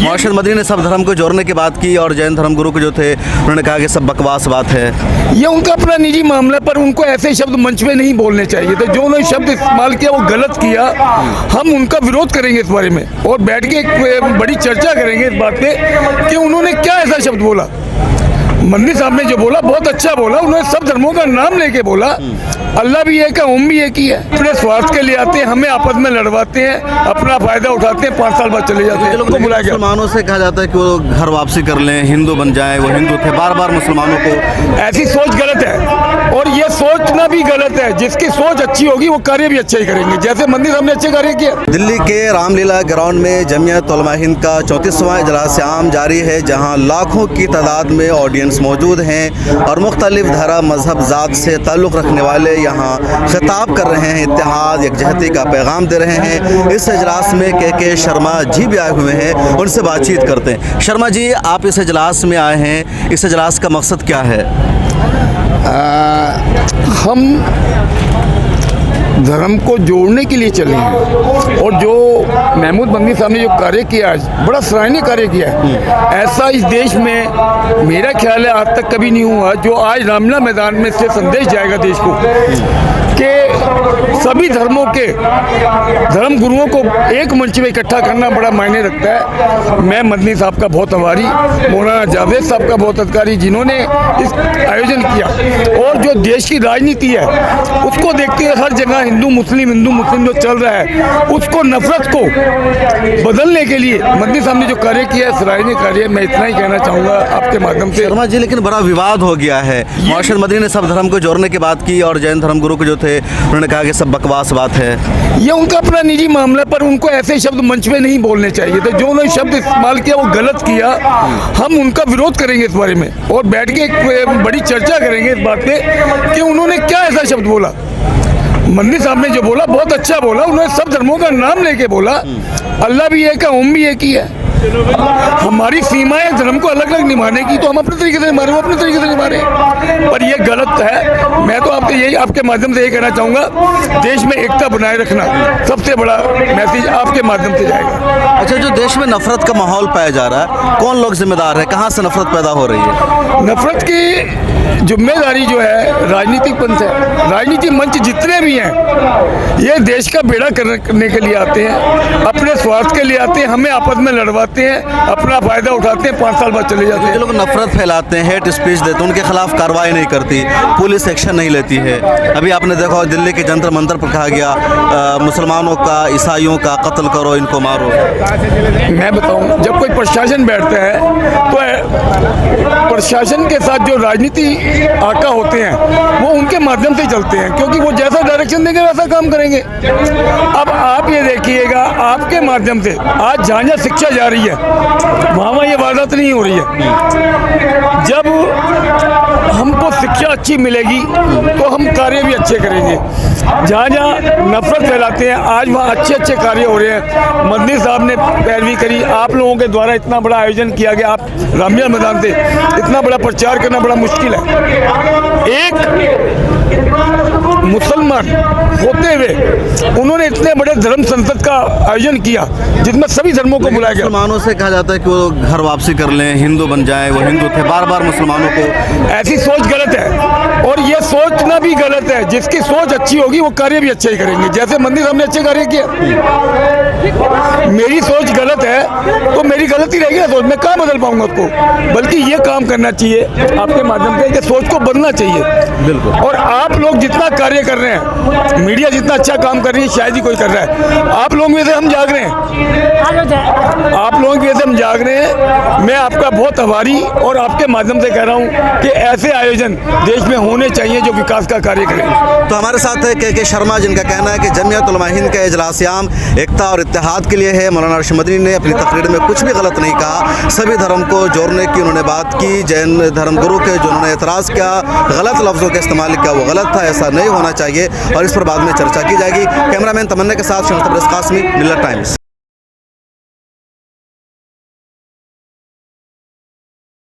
मोहम्मद मदनी ने सब धर्म को जोड़ने की बात की और जैन धर्म गुरु के जो थे उन्होंने कहा कि सब बकवास बात है। ये उनका अपना निजी मामला, पर उनको ऐसे शब्द मंच में नहीं बोलने चाहिए थे। जो उन्होंने शब्द इस्तेमाल किया वो गलत किया। हम उनका विरोध करेंगे इस बारे में और बैठ के एक बड़ी चर्चा करेंगे इस बात पे कि उन्होंने क्या ऐसा शब्द बोला। मदनी साहब ने जो बोला बहुत अच्छा बोला। उन्होंने सब धर्मों का नाम लेके बोला। अल्लाह भी एक है, हम भी एक ही है। अपने स्वार्थ के लिए आते हैं, हमें आपस में लड़वाते हैं, अपना फायदा उठाते हैं, 5 साल बाद चले जाते हैं। तो मुसलमानों से कहा जाता है कि वो घर वापसी कर लें, हिंदू बन जाएं, वो हिंदू थे। बार बार मुसलमानों को ऐसी सोच गलत है और ये सोचना भी गलत है। जिसकी सोच अच्छी होगी वो कार्य भी अच्छे ही करेंगे, जैसे मदनी साहब ने अच्छे कार्य किए। दिल्ली के रामलीला ग्राउंड में जमीयत उलमा हिंद का 34वां इजलास आम जारी है, जहां लाखों की तादाद में ऑडियंस मौजूद हैं और मुख्तलिफ धर्म मजहब ज़ात से ताल्लुक़ रखने वाले यहाँ खिताब कर रहे हैं, इत्तेहाद यकजहती का पैगाम दे रहे हैं। इस इजलास में के शर्मा जी भी आए हुए हैं, उनसे बातचीत करते हैं। शर्मा जी, आप इस इजलास में आए हैं, इस इजलास का मकसद क्या है? हम धर्म को जोड़ने के लिए चले हैं और जो महमूद मदनी साहब ने जो कार्य किया आज बड़ा सराहनीय कार्य किया है। ऐसा इस देश में मेरा ख्याल है आज तक कभी नहीं हुआ। जो आज रामलीला मैदान में से संदेश जाएगा देश को कि सभी धर्मों के धर्म गुरुओं को एक मंच में इकट्ठा करना बड़ा मायने रखता है। मैं मदनी साहब का बहुत आभारी, मौलाना जावेद साहब का बहुत अधिकारी, जिन्होंने इस आयोजन किया। और जो देश की राजनीति है उसको देखते हुए हर जगह हिंदू मुस्लिम जो चल रहा है उसको नफरत को बदलने के लिए मदनी साहब ने जो कार्य किया है सराहनीय कार्य। मैं इतना ही कहना चाहूँगा आपके माध्यम से। शर्मा जी, लेकिन बड़ा विवाद हो गया है। मोहम्मद मदनी ने सब धर्म को जोड़ने की बात की और जैन धर्म गुरु के जो थे उन्होंने कहा कि सब बकवास बात है। ये उनका अपना निजी मामला, पर उनको ऐसे शब्द मंच में नहीं बोलने चाहिए थे। जो उन्होंने शब्द इस्तेमाल किया वो गलत किया। हम उनका विरोध करेंगे इस बारे में और बैठ के एक बड़ी चर्चा करेंगे इस बात पे कि उन्होंने क्या ऐसा शब्द बोला। मदनी साहब ने जो बोला बहुत अच्छा बोला। उन्होंने सब धर्मों का नाम लेके बोला। अल्लाह भी एक है, हम भी एक ही है। हमारी सीमाएं धर्म को अलग अलग निभाने की, तो हम अपने तरीके से निभा रहे, वो अपने तरीके से निभा रहे हैं। पर ये गलत है। मैं तो आपके माध्यम से यही कहना चाहूँगा, देश में एकता बनाए रखना सबसे बड़ा मैसेज आपके माध्यम से जाएगा। अच्छा, जो देश में नफरत का माहौल पाया जा रहा है, कौन लोग जिम्मेदार है? कहाँ से नफरत पैदा हो रही है? नफरत की जिम्मेदारी जो है राजनीतिक पंथ है। राजनीतिक मंच जितने भी हैं ये देश का बेड़ा करने के लिए आते हैं, अपने स्वार्थ के लिए आते हैं, हमें आपस में लड़वाते हैं, अपना फायदा उठाते हैं, 5 साल बाद चले जाते हैं। जो लोग नफरत फैलाते हैं, हेट स्पीच देते हैं, उनके खिलाफ कार्रवाई नहीं करती, पुलिस एक्शन नहीं लेती है। अभी आपने देखा दिल्ली के जंतर मंतर पर कहा गया मुसलमानों का, ईसाइयों का कत्ल करो, इनको मारो। मैं बताऊं, जब कोई प्रशासन बैठता है तो प्रशासन के साथ जो राजनीति आका होते हैं वो उनके माध्यम से चलते हैं, क्योंकि वो जैसा डायरेक्शन देंगे वैसा काम करेंगे। अब आप ये देखिएगा, आपके माध्यम से आज जहाँ जहाँ शिक्षा जा रही है वहाँ ये वारदात नहीं हो रही है। जब हमको शिक्षा अच्छी मिलेगी तो हम कार्य भी अच्छे करेंगे। जहाँ जहाँ नफरत फैलाते हैं आज वहाँ अच्छे अच्छे कार्य हो रहे हैं। मदनी साहब ने पैरवी करी, आप लोगों के द्वारा इतना बड़ा आयोजन किया गया। आप रामलीला मैदान से इतना बड़ा प्रचार करना बड़ा मुश्किल है। एक मुसलमान होते हुए उन्होंने इतने बड़े धर्म संसद का आयोजन किया जिसमें सभी धर्मों को बुलाया गया। मुसलमानों से कहा जाता है कि वो घर वापसी कर लें, हिंदू बन जाएं, वो हिंदू थे। बार बार मुसलमानों को ऐसी सोच गलत है और ये सोचना भी गलत है। जिसकी सोच अच्छी होगी वो कार्य भी अच्छे ही करेंगे, जैसे मदनी साहब ने अच्छे कार्य किए। मेरी सोच गलत है तो मेरी गलती रहेगी ना सोच, मैं कहाँ बदल पाऊंगा उसको। बल्कि ये काम करना चाहिए आपके माध्यम से कि सोच को बदलना चाहिए। बिल्कुल। और आप लोग जितना कार्य कर रहे हैं, मीडिया जितना अच्छा काम कर रही है शायद ही कोई कर रहा है। आप लोगों में से हम जाग रहे हैं, आप लोगों की वजह से हम जाग रहे हैं। मैं आपका बहुत आभारी और आपके माध्यम से कह रहा हूँ कि ऐसे आयोजन देश में होने चाहिए जो विकास का कार्य करें। तो हमारे साथ है के शर्मा, जिनका कहना है कि जमीयत उलमा हिंद का इजलास आम एकता और इत्तेहाद के लिए है। मौलाना अर्शद मदनी ने अपनी तकरीर में कुछ भी गलत नहीं कहा, सभी धर्म को जोड़ने की उन्होंने बात की। जैन धर्म गुरु के जो उन्होंने एतराज़ किया, गलत लफ्ज़ों का इस्तेमाल किया, वो गलत था, ऐसा नहीं होना चाहिए और इस पर बाद में चर्चा की जाएगी। कैमरामैन तमन्ना के साथ शमस तबरेज़ कासमी, मिल्लत टाइम्स।